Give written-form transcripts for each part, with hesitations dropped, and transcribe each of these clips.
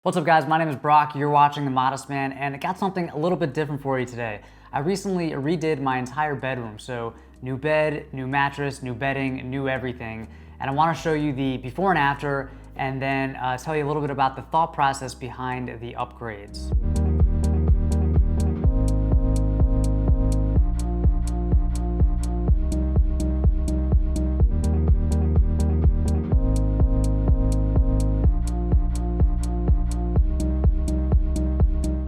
What's up guys, my name is Brock, you're watching The Modest Man, and I got something a little bit different for you today. I recently redid my entire bedroom, so new bed, new mattress, new bedding, new everything, and I want to show you the before and after, and then tell you a little bit about the thought process behind the upgrades.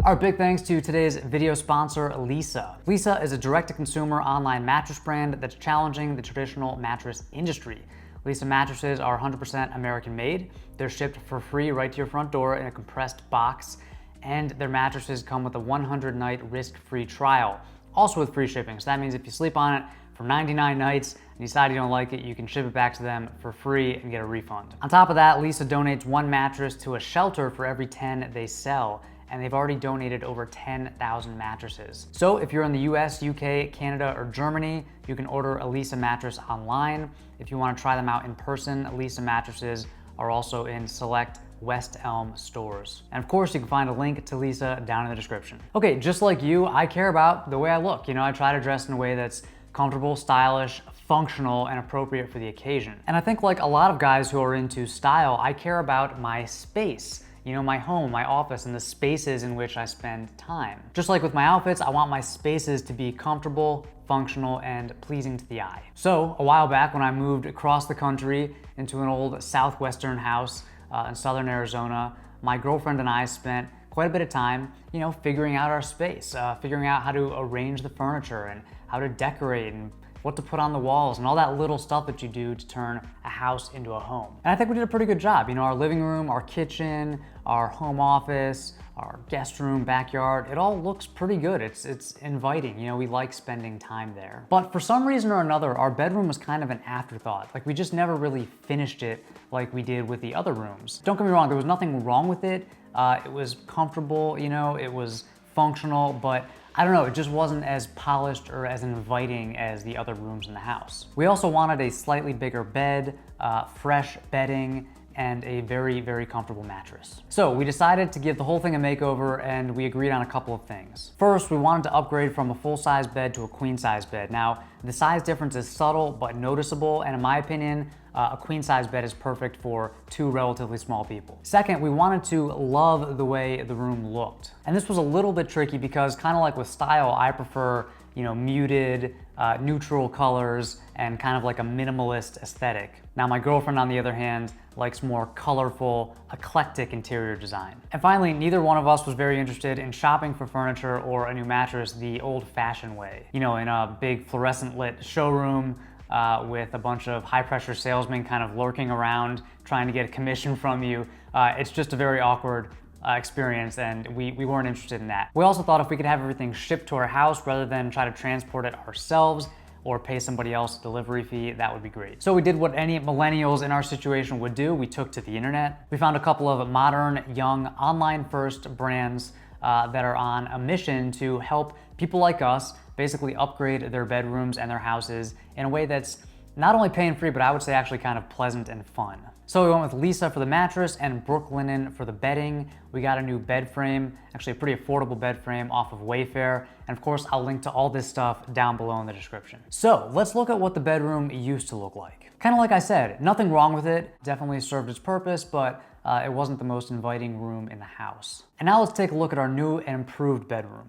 Our big thanks to today's video sponsor, Leesa. Leesa is a direct-to-consumer online mattress brand that's challenging the traditional mattress industry. Leesa mattresses are 100% American-made. They're shipped for free right to your front door in a compressed box, and their mattresses come with a 100-night risk-free trial, also with free shipping. So that means if you sleep on it for 99 nights and you decide you don't like it, you can ship it back to them for free and get a refund. On top of that, Leesa donates one mattress to a shelter for every 10 they sell, and they've already donated over 10,000 mattresses. So if you're in the US, UK, Canada, or Germany, you can order a Leesa mattress online. If you want to try them out in person, Leesa mattresses are also in select West Elm stores. And of course, you can find a link to Leesa down in the description. Okay, just like you, I care about the way I look. You know, I try to dress in a way that's comfortable, stylish, functional, and appropriate for the occasion. And I think like a lot of guys who are into style, I care about my space. You know, my home, my office, and the spaces in which I spend time. Just like with my outfits, I want my spaces to be comfortable, functional, and pleasing to the eye. So, a while back when I moved across the country into an old southwestern house in southern Arizona, my girlfriend and I spent quite a bit of time, you know, figuring out our space, figuring out how to arrange the furniture and how to decorate and what to put on the walls and all that little stuff that you do to turn a house into a home. And I think we did a pretty good job. You know, our living room, our kitchen, our home office, our guest room, backyard, it all looks pretty good. It's inviting, you know, we like spending time there. But for some reason or another, our bedroom was kind of an afterthought. Like we just never really finished it like we did with the other rooms. Don't get me wrong, there was nothing wrong with it. It was comfortable, you know, it was functional, but I don't know, it just wasn't as polished or as inviting as the other rooms in the house. We also wanted a slightly bigger bed, fresh bedding, and a very, very comfortable mattress. So we decided to give the whole thing a makeover, and we agreed on a couple of things. First, we wanted to upgrade from a full-size bed to a queen-size bed. Now, the size difference is subtle but noticeable, and in my opinion, a queen-size bed is perfect for two relatively small people. Second, we wanted to love the way the room looked. And this was a little bit tricky because kind of like with style, I prefer, you know, muted, neutral colors and kind of like a minimalist aesthetic. Now my girlfriend, on the other hand, likes more colorful, eclectic interior design. And finally, neither one of us was very interested in shopping for furniture or a new mattress the old-fashioned way. You know, in a big fluorescent lit showroom with a bunch of high-pressure salesmen kind of lurking around trying to get a commission from you. It's just a very awkward experience, and we weren't interested in that. We also thought if we could have everything shipped to our house rather than try to transport it ourselves or pay somebody else a delivery fee, that would be great. So we did what any millennials in our situation would do. We took to the internet. We found a couple of modern, young, online-first brands that are on a mission to help people like us basically upgrade their bedrooms and their houses in a way that's not only pain-free, but I would say actually kind of pleasant and fun. So we went with Leesa for the mattress and Brooklinen for the bedding. We got a new bed frame, actually a pretty affordable bed frame off of Wayfair. And of course, I'll link to all this stuff down below in the description. So let's look at what the bedroom used to look like. Kind of like I said, nothing wrong with it. Definitely served its purpose, but it wasn't the most inviting room in the house. And now let's take a look at our new and improved bedroom.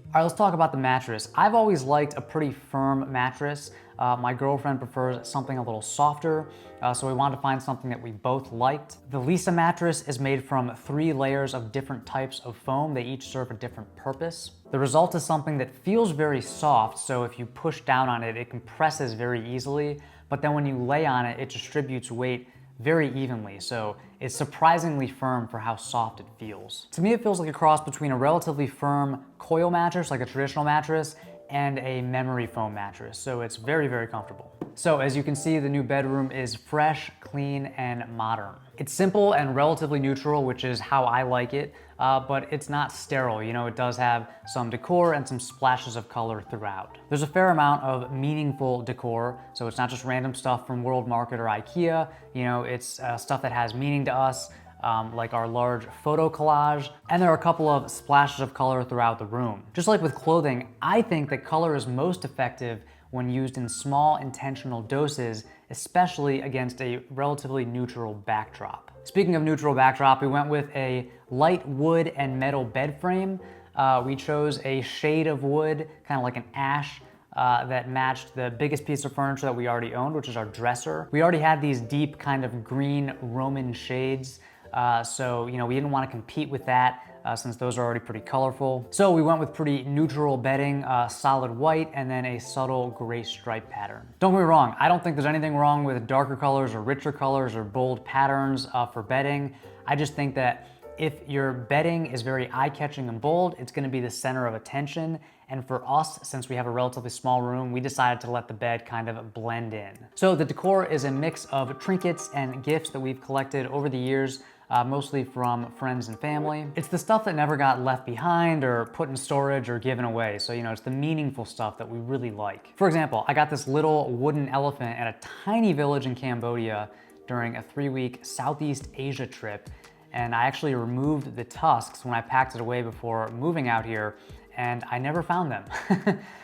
All right, let's talk about the mattress. I've always liked a pretty firm mattress. My girlfriend prefers something a little softer, so we wanted to find something that we both liked. The Leesa mattress is made from 3 layers of different types of foam. They each serve a different purpose. The result is something that feels very soft, so if you push down on it, it compresses very easily, but then when you lay on it, it distributes weight very evenly, so it's surprisingly firm for how soft it feels. To me, it feels like a cross between a relatively firm coil mattress, like a traditional mattress, and a memory foam mattress, so it's very, very comfortable. So as you can see, the new bedroom is fresh, clean, and modern. It's simple and relatively neutral, which is how I like it, but it's not sterile. You know, it does have some decor and some splashes of color throughout. There's a fair amount of meaningful decor, so it's not just random stuff from World Market or IKEA. You know, it's stuff that has meaning to us, like our large photo collage, and there are a couple of splashes of color throughout the room. Just like with clothing, I think that color is most effective when used in small intentional doses, especially against a relatively neutral backdrop. Speaking of neutral backdrop, we went with a light wood and metal bed frame. We chose a shade of wood, kind of like an ash, that matched the biggest piece of furniture that we already owned, which is our dresser. We already had these deep kind of green Roman shades, so you know, we didn't want to compete with that since those are already pretty colorful. So we went with pretty neutral bedding, solid white, and then a subtle gray stripe pattern. Don't get me wrong, I don't think there's anything wrong with darker colors or richer colors or bold patterns for bedding. I just think that if your bedding is very eye-catching and bold, it's gonna be the center of attention. And for us, since we have a relatively small room, we decided to let the bed kind of blend in. So the decor is a mix of trinkets and gifts that we've collected over the years, mostly from friends and family. It's the stuff that never got left behind or put in storage or given away. So, you know, it's the meaningful stuff that we really like. For example, I got this little wooden elephant at a tiny village in Cambodia during a 3-week Southeast Asia trip. And I actually removed the tusks when I packed it away before moving out here, and I never found them.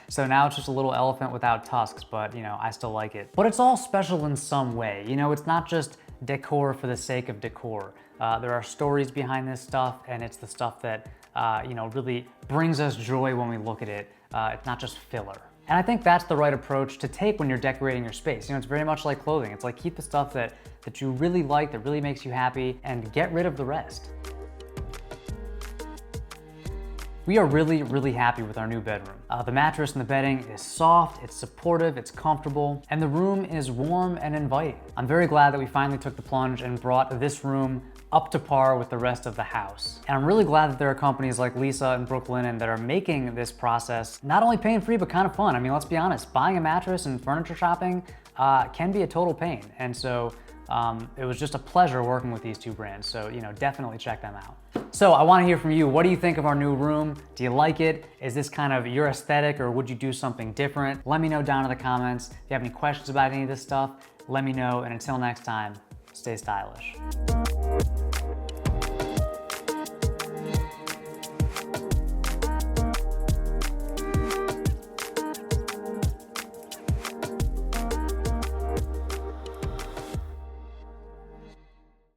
So now it's just a little elephant without tusks, but you know, I still like it. But it's all special in some way. You know, it's not just decor for the sake of decor. There are stories behind this stuff, and it's the stuff that you know, really brings us joy when we look at it. It's not just filler. And I think that's the right approach to take when you're decorating your space. You know, it's very much like clothing. It's like keep the stuff that you really like, that really makes you happy, and get rid of the rest. We are really, really happy with our new bedroom. The mattress and the bedding is soft, it's supportive, it's comfortable, and the room is warm and inviting. I'm very glad that we finally took the plunge and brought this room up to par with the rest of the house. And I'm really glad that there are companies like Leesa and Brooklinen that are making this process not only pain-free, but kind of fun. I mean, let's be honest, buying a mattress and furniture shopping can be a total pain. And so it was just a pleasure working with these two brands. So, you know, definitely check them out. So I want to hear from you. What do you think of our new room? Do you like it? Is this kind of your aesthetic, or would you do something different? Let me know down in the comments. If you have any questions about any of this stuff, let me know. And until next time, stay stylish.